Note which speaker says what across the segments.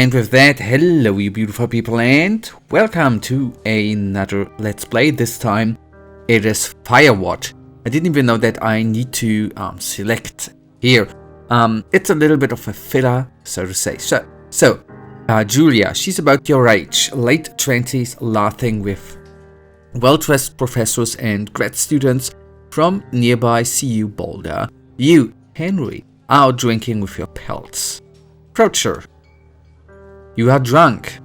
Speaker 1: And with that, hello you beautiful people and welcome to another Let's Play. This time it is Firewatch. I didn't even know that I need to select here. It's a little bit of a filler, so to say. So Julia, she's about your age, late 20s, laughing with well-dressed professors and grad students from nearby CU Boulder. You, Henry, are out drinking with your pals. Approach her. You are drunk.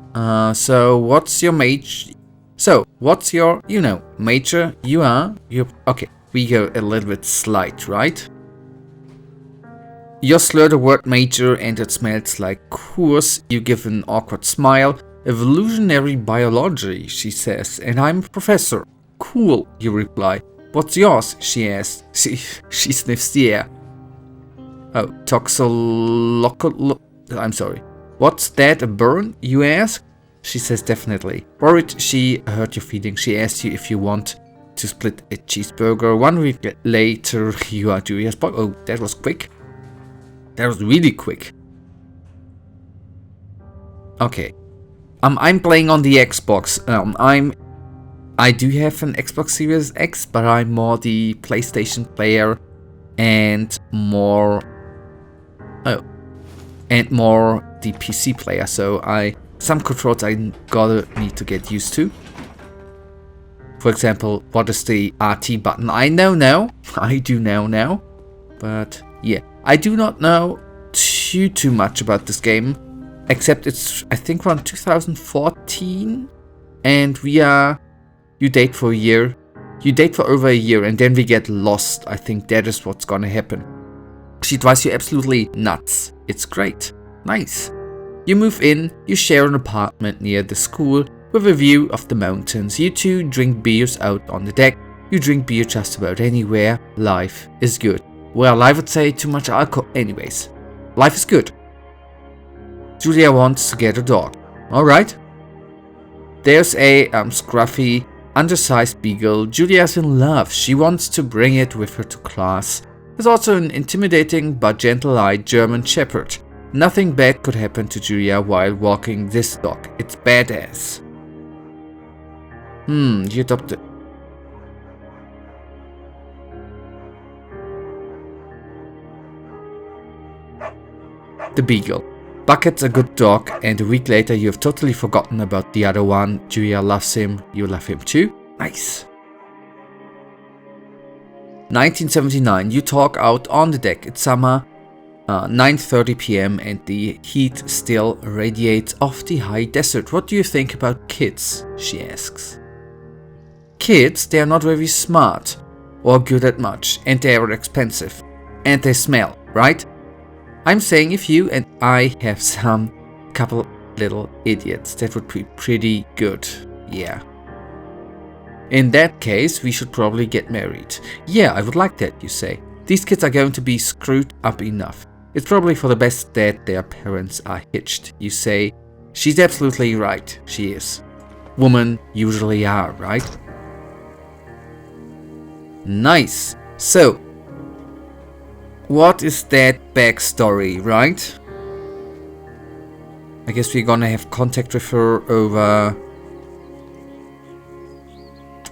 Speaker 1: So what's your major? Major? Okay, we go a little bit slight, right? You slur the word major and it smells like course. You give an awkward smile. Evolutionary biology, she says, and I'm a professor. Cool, you reply. What's yours? She asks. She sniffs the air. Oh, I'm sorry. What's that, a burn, you ask? She says definitely. Worried she hurt your feelings, she asks you if you want to split a cheeseburger. 1 week later, you are Julia's boy. Oh, that was quick. That was really quick. Okay. I'm playing on the Xbox. I do have an Xbox Series X, but I'm more the PlayStation player and more the PC player, so some controls I need to get used to. For example, what is the RT button? I know now. I do know now. But yeah, I do not know too much about this game, except it's I think around 2014, and you date for a year. You date for over a year, and then we get lost. I think that is what's gonna happen. She drives you absolutely nuts. It's great. Nice. You move in, you share an apartment near the school with a view of the mountains. You two drink beers out on the deck. You drink beer just about anywhere. Life is good. Well, I would say too much alcohol. Anyways, life is good. Julia wants to get a dog. Alright. There's a scruffy, undersized beagle. Julia's in love. She wants to bring it with her to class. There's also an intimidating but gentle-eyed German shepherd. Nothing bad could happen to Julia while walking this dog. It's badass. You adopted... The beagle. Bucket's a good dog, and a week later you have totally forgotten about the other one. Julia loves him, you love him too. Nice. 1979, you talk out on the deck. It's summer, 9:30 p.m. and the heat still radiates off the high desert. What do you think about kids? She asks. Kids, they are not very smart or good at much, and they are expensive. And they smell, right? I'm saying if you and I have some couple little idiots, that would be pretty good. Yeah. In that case, we should probably get married. Yeah, I would like that, you say. These kids are going to be screwed up enough. It's probably for the best that their parents are hitched, you say. She's absolutely right, she is. Women usually are, right? Nice. So, what is that backstory, right? I guess we're gonna have contact with her over...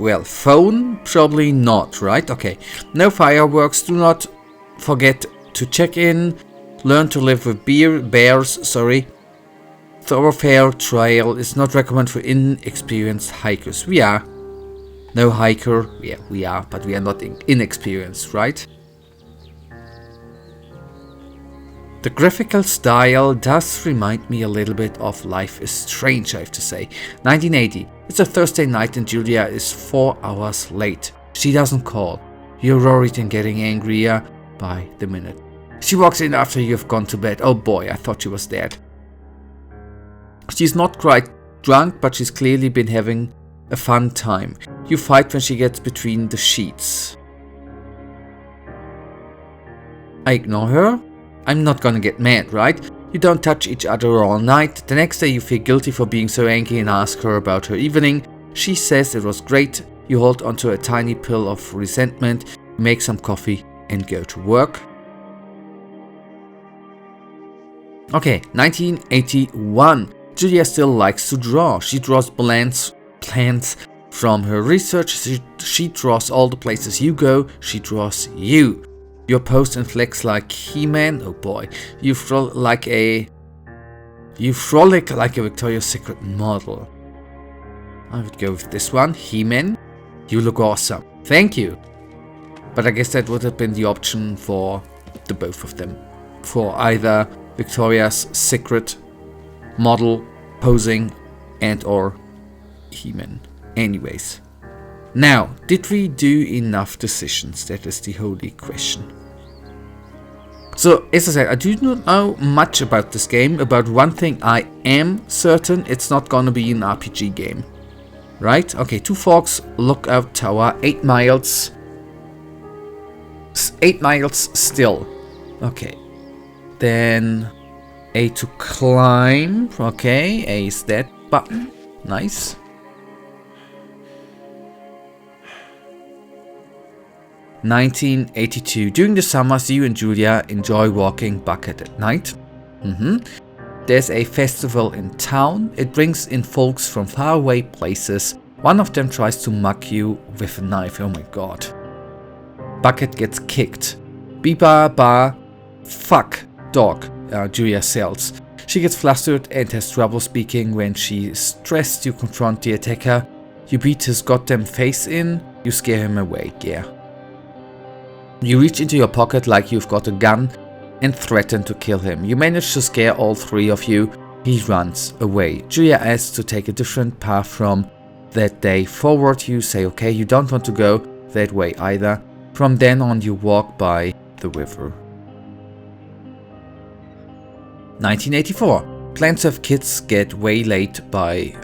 Speaker 1: Well, phone? Probably not, right? Okay. No fireworks. Do not forget to check in. Learn to live with bears. Thoroughfare trail is not recommended for inexperienced hikers. We are. No hiker. Yeah, we are, but we are not inexperienced, right? The graphical style does remind me a little bit of Life is Strange, I have to say. 1980. It's a Thursday night and Julia is 4 hours late. She doesn't call. You're worried and getting angrier by the minute. She walks in after you've gone to bed. Oh boy, I thought she was dead. She's not quite drunk, but she's clearly been having a fun time. You fight when she gets between the sheets. I ignore her. I'm not gonna get mad, right? You don't touch each other all night. The next day you feel guilty for being so angry and ask her about her evening. She says it was great. You hold onto a tiny pill of resentment, make some coffee and go to work. Okay, 1981. Julia still likes to draw. She draws plans from her research. She draws all the places you go. She draws you. Your pose and flex like He-Man. Oh boy. You frolic like a Victoria's Secret model. I would go with this one. He-Man. You look awesome. Thank you. But I guess that would have been the option for the both of them. For either Victoria's Secret model posing and or He-Man. Anyways. Now, did we do enough decisions? That is the holy question. So, as I said, I do not know much about this game. About one thing I am certain, it's not gonna be an RPG game. Right? Okay, 2 Forks, Lookout Tower, 8 miles. 8 miles still. Okay. Then A to climb. Okay, A is that button. Nice. (1982) During the summers, you and Julia enjoy walking Bucket at night. There's a festival in town. It brings in folks from faraway places. One of them tries to mug you with a knife. Oh my god. Bucket gets kicked. Biba fuck dog, Julia sells. She gets flustered and has trouble speaking. When she's stressed, you confront the attacker. You beat his goddamn face in. You scare him away. Yeah. You reach into your pocket like you've got a gun and threaten to kill him. You manage to scare all 3 of you. He runs away. Julia asks to take a different path from that day forward. You say okay, you don't want to go that way either. From then on, you walk by the river. 1984. Plans to have kids get waylaid by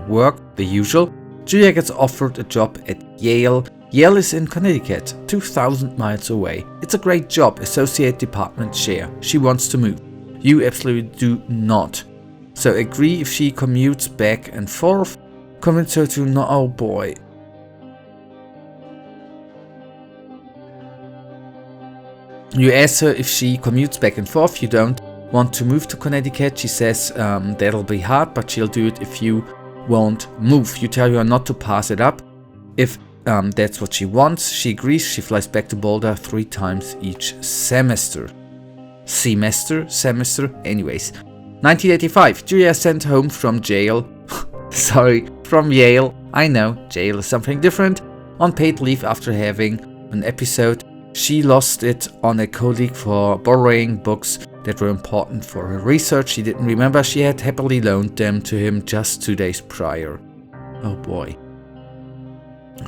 Speaker 1: work, the usual. Julia gets offered a job at Yale. Yale is in Connecticut, 2,000 miles away. It's a great job, associate department chair. She wants to move. You absolutely do not. So agree if she commutes back and forth. Convince her to not. Oh boy. You ask her if she commutes back and forth. You don't want to move to Connecticut. She says that'll be hard, but she'll do it if you won't move. You tell her not to pass it up. If that's what she wants. She agrees. She flies back to Boulder 3 times each semester. Semester? Anyways. 1985. Julia sent home from jail. Sorry, from Yale. I know, jail is something different. On paid leave after having an episode. She lost it on a colleague for borrowing books that were important for her research. She didn't remember she had happily loaned them to him just 2 days prior. Oh boy.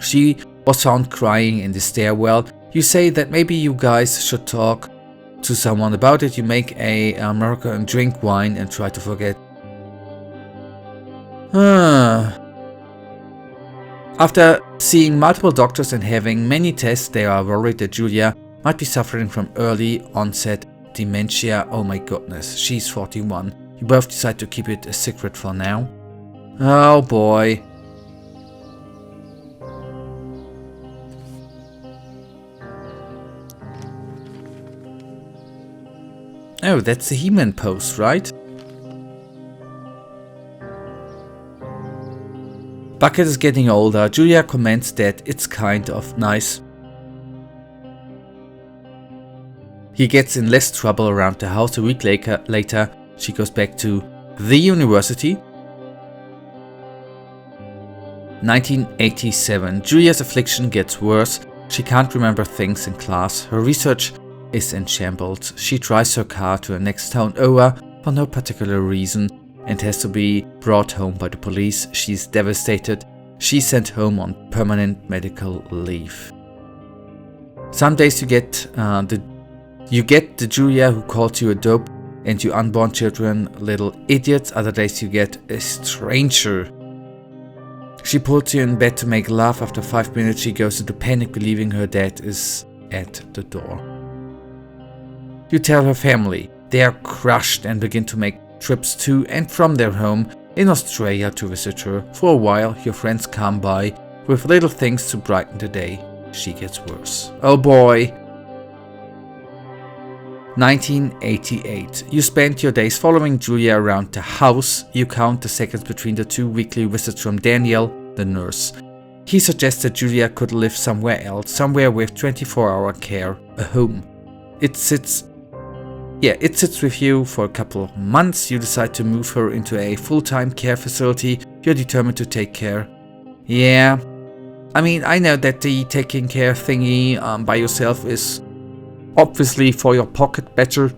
Speaker 1: She was found crying in the stairwell. You say that maybe you guys should talk to someone about it. You make a American and drink wine and try to forget. After seeing multiple doctors and having many tests, they are worried that Julia might be suffering from early onset dementia. Oh my goodness, she's 41. You both decide to keep it a secret for now. Oh boy. Oh, that's the He-Man pose, right? Bucket is getting older. Julia comments that it's kind of nice. He gets in less trouble around the house. A week later, she goes back to the university. 1987. Julia's affliction gets worse. She can't remember things in class. Her research is in shambles. She drives her car to the next town over for no particular reason and has to be brought home by the police. She's devastated. She's sent home on permanent medical leave. Some days you get the Julia who calls you a dope and you unborn children little idiots. Other days you get a stranger. She puts you in bed to make love. After 5 minutes she goes into panic, believing her dad is at the door. You tell her family. They are crushed and begin to make trips to and from their home in Australia to visit her. For a while, your friends come by with little things to brighten the day. She gets worse. Oh boy. 1988. You spend your days following Julia around the house. You count the seconds between the 2 weekly visits from Daniel, the nurse. He suggests that Julia could live somewhere else, somewhere with 24-hour care, a home. It sits with you for a couple of months. You decide to move her into a full-time care facility. You're determined to take care. Yeah, I mean, I know that the taking care thingy by yourself is obviously for your pocket better,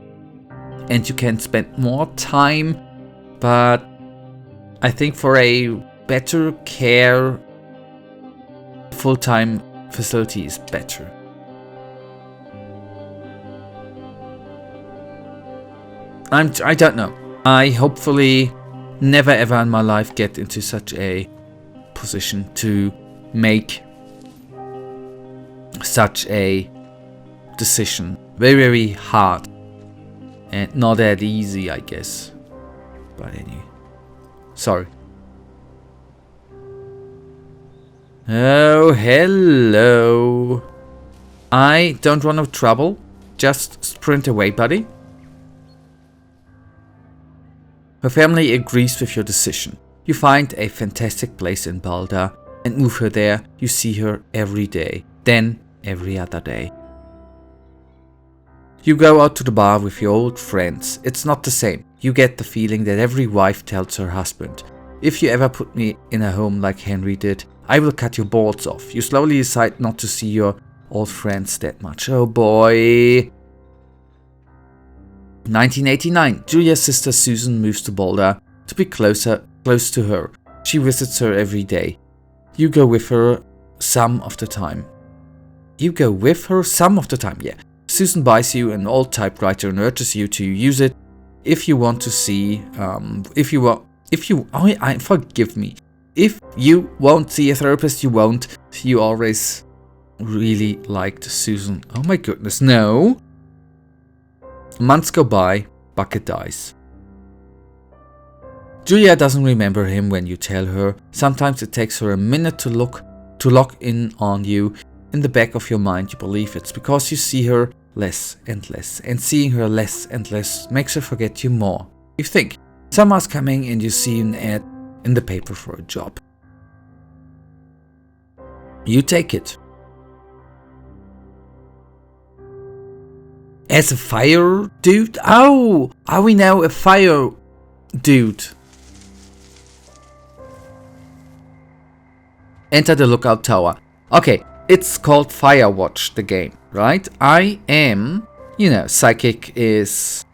Speaker 1: and you can spend more time, but I think for a better care, full-time facility is better. I don't know. I hopefully never ever in my life get into such a position to make such a decision. Very, very hard and not that easy, I guess. But anyway, sorry. Oh, hello. I don't want no trouble. Just sprint away, buddy. Her family agrees with your decision. You find a fantastic place in Boulder and move her there. You see her every day, then every other day. You go out to the bar with your old friends. It's not the same. You get the feeling that every wife tells her husband, "If you ever put me in a home like Henry did, I will cut your balls off." You slowly decide not to see your old friends that much. Oh boy. 1989. Julia's sister Susan moves to Boulder to be close to her. She visits her every day. You go with her some of the time. Yeah. Susan buys you an old typewriter and urges you to use it if you want to see, if you forgive me. If you won't see a therapist, you won't. You always really liked Susan. Oh my goodness, no. Months go by, Bucket dies. Julia doesn't remember him when you tell her. Sometimes it takes her a minute to lock in on you. In the back of your mind, you believe it's because you see her less and less, and seeing her less and less makes her forget you more. You think summer's coming and you see an ad in the paper for a job. You take it. As a fire dude? Oh, are we now a fire dude? Enter the lookout tower. Okay, it's called Firewatch, the game, right? I am, psychic is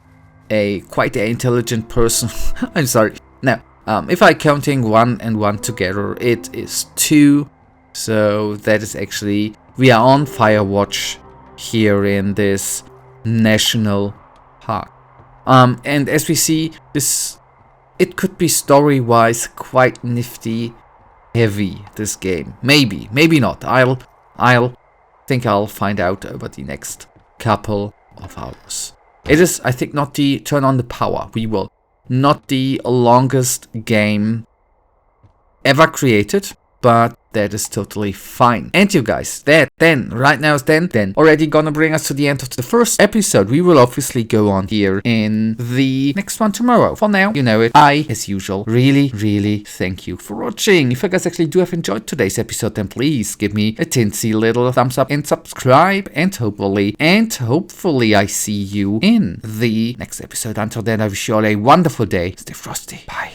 Speaker 1: a quite an intelligent person. I'm sorry. Now, if I counting 1 and 1 together, it is 2. So that is actually, we are on Firewatch here in this national park. And as we see, it could be story-wise quite nifty, heavy, this game. Maybe not. I'll think I'll find out over the next couple of hours. It is, I think, not the turn on the power. We will not the longest game ever created, but that is totally fine. And you guys, that then, right now is then already gonna bring us to the end of the first episode. We will obviously go on here in the next one tomorrow. For now, you know it. I, as usual, really thank you for watching. If you guys actually do have enjoyed today's episode, then please give me a tinsy little thumbs up and subscribe. And hopefully I see you in the next episode. Until then, I wish you all a wonderful day. Stay frosty. Bye.